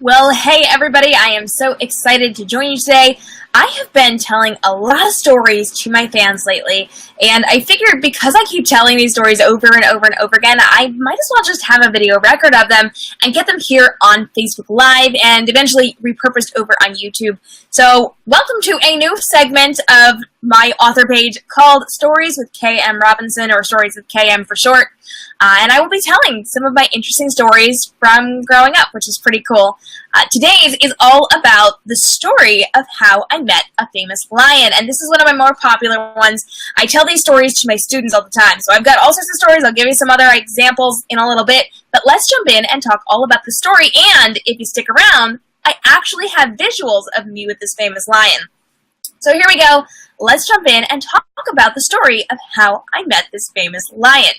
Well, hey everybody, I am so excited to join you today. I have been telling a lot of stories to my fans lately, and I figured because I keep telling these stories over and over and over again, I might as well just have a video record of them and get them here on Facebook Live and eventually repurposed over on YouTube. So, welcome to a new segment of my author page called Stories with K.M. Robinson, or Stories with K.M. for short. And I will be telling some of my interesting stories from growing up, which is pretty cool. Today's is all about the story of how I met a famous lion, and this is one of my more popular ones. I tell these stories to my students all the time, so I've got all sorts of stories. I'll give you some other examples in a little bit, but let's jump in and talk all about the story, and if you stick around, I actually have visuals of me with this famous lion. So here we go. Let's jump in and talk about the story of how I met this famous lion.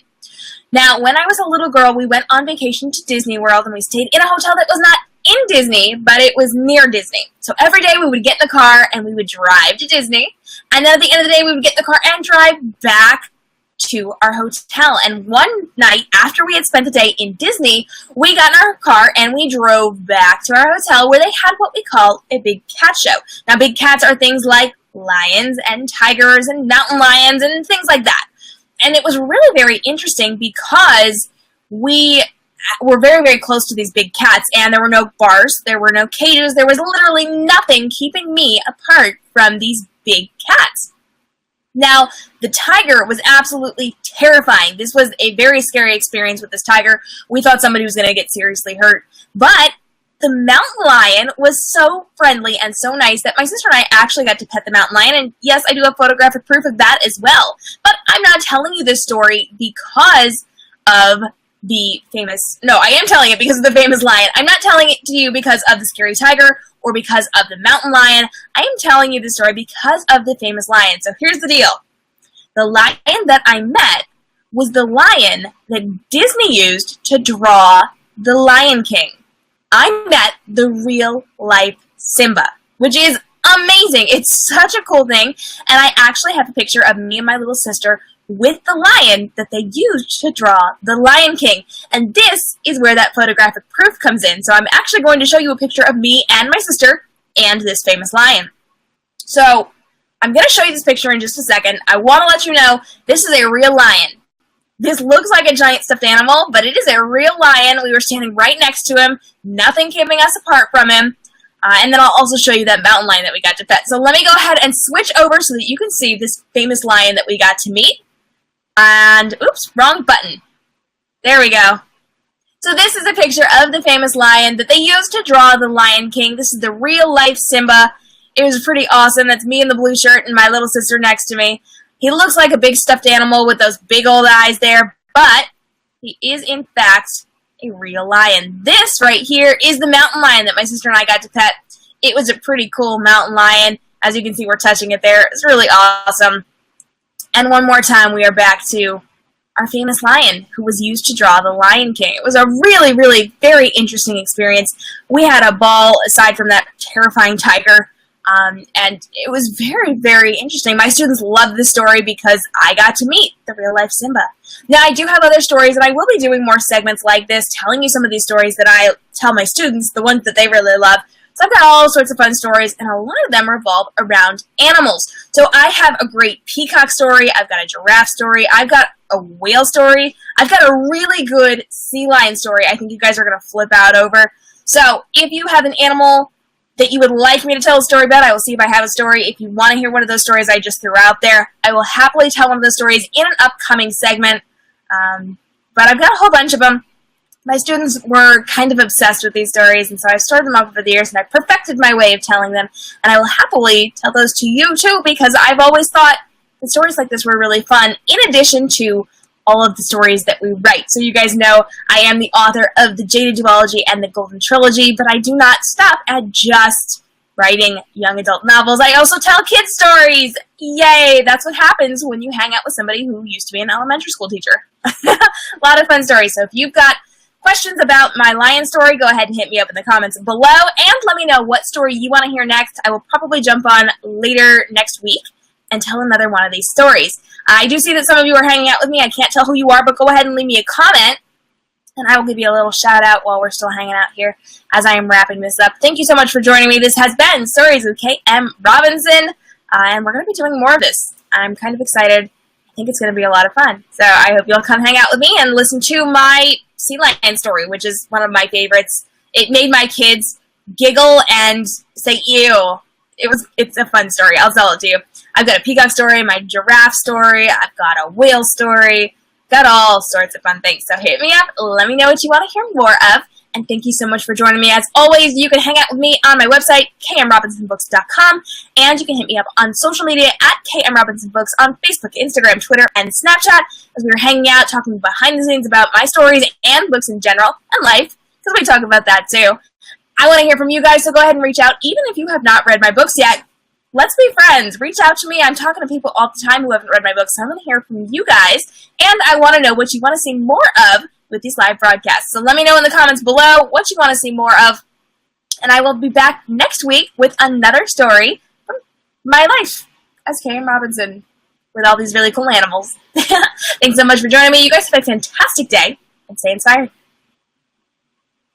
Now, when I was a little girl, we went on vacation to Disney World, and we stayed in a hotel that was not in Disney, but it was near Disney. So every day we would get in the car, and we would drive to Disney, and then at the end of the day, we would get in the car and drive back to our hotel. And one night, after we had spent the day in Disney, we got in our car, and we drove back to our hotel, where they had what we call a big cat show. Now, big cats are things like lions and tigers and mountain lions and things like that. And it was really very interesting because we were very, very close to these big cats, and there were no bars, there were no cages, there was literally nothing keeping me apart from these big cats. Now, the tiger was absolutely terrifying. This was a very scary experience with this tiger. We thought somebody was going to get seriously hurt, but the mountain lion was so friendly and so nice that my sister and I actually got to pet the mountain lion, and yes, I do have photographic proof of that as well. But I'm not telling you this story because of the famous, no, I am telling it because of the famous lion. I'm not telling it to you because of the scary tiger or because of the mountain lion. I am telling you the story because of the famous lion. So here's the deal. The lion that I met was the lion that Disney used to draw the Lion King. I met the real-life Simba, which is amazing. It's such a cool thing, and I actually have a picture of me and my little sister with the lion that they used to draw the Lion King, and this is where that photographic proof comes in. So I'm actually going to show you a picture of me and my sister and this famous lion. So I'm going to show you this picture in just a second. I want to let you know this is a real lion. This looks like a giant stuffed animal, but it is a real lion. We were standing right next to him, nothing keeping us apart from him. And then I'll also show you that mountain lion that we got to pet. So let me go ahead and switch over so that you can see this famous lion that we got to meet. And, oops, wrong button. There we go. So this is a picture of the famous lion that they used to draw the Lion King. This is the real-life Simba. It was pretty awesome. That's me in the blue shirt and my little sister next to me. He looks like a big stuffed animal with those big old eyes there, but he is, in fact, a real lion. This right here is the mountain lion that my sister and I got to pet. It was a pretty cool mountain lion. As you can see, we're touching it there. It's really awesome. And one more time, we are back to our famous lion who was used to draw the Lion King. It was a really, really very interesting experience. We had a ball aside from that terrifying tiger. And it was very, very interesting. My students loved this story because I got to meet the real-life Simba. Now, I do have other stories, and I will be doing more segments like this, telling you some of these stories that I tell my students, the ones that they really love. So I've got all sorts of fun stories, and a lot of them revolve around animals. So I have a great peacock story. I've got a giraffe story. I've got a whale story. I've got a really good sea lion story I think you guys are going to flip out over. So if you have an animal that you would like me to tell a story about, I will see if I have a story. If you want to hear one of those stories I just threw out there, I will happily tell one of those stories in an upcoming segment. But I've got a whole bunch of them. My students were kind of obsessed with these stories, and so I've started them up over the years, and I've perfected my way of telling them, and I will happily tell those to you, too, because I've always thought that stories like this were really fun, in addition to all of the stories that we write. So you guys know I am the author of the Jada Duology and the Golden Trilogy, but I do not stop at just writing young adult novels. I also tell kids stories. Yay! That's what happens when you hang out with somebody who used to be an elementary school teacher. A lot of fun stories. So if you've got questions about my lion story, go ahead and hit me up in the comments below, and let me know what story you want to hear next. I will probably jump on later next week and tell another one of these stories. I do see that some of you are hanging out with me. I can't tell who you are, but go ahead and leave me a comment, and I will give you a little shout out while we're still hanging out here as I am wrapping this up. Thank you so much for joining me. This has been Stories with K.M. Robinson, and we're going to be doing more of this. I'm kind of excited. I think it's going to be a lot of fun. So I hope you'll come hang out with me and listen to my sea lion story, which is one of my favorites. It made my kids giggle and say, ew. It's a fun story. I'll tell it to you. I've got a peacock story, my giraffe story, I've got a whale story, got all sorts of fun things. So hit me up, let me know what you want to hear more of, and thank you so much for joining me. As always, you can hang out with me on my website, kmrobinsonbooks.com, and you can hit me up on social media at kmrobinsonbooks on Facebook, Instagram, Twitter, and Snapchat, as we were hanging out, talking behind the scenes about my stories and books in general, and life, because we talk about that too. I want to hear from you guys, so go ahead and reach out. Even if you have not read my books yet, let's be friends. Reach out to me. I'm talking to people all the time who haven't read my books, so I want to hear from you guys. And I want to know what you want to see more of with these live broadcasts. So let me know in the comments below what you want to see more of. And I will be back next week with another story from my life as K.M. Robinson with all these really cool animals. Thanks so much for joining me. You guys have a fantastic day and stay inspired.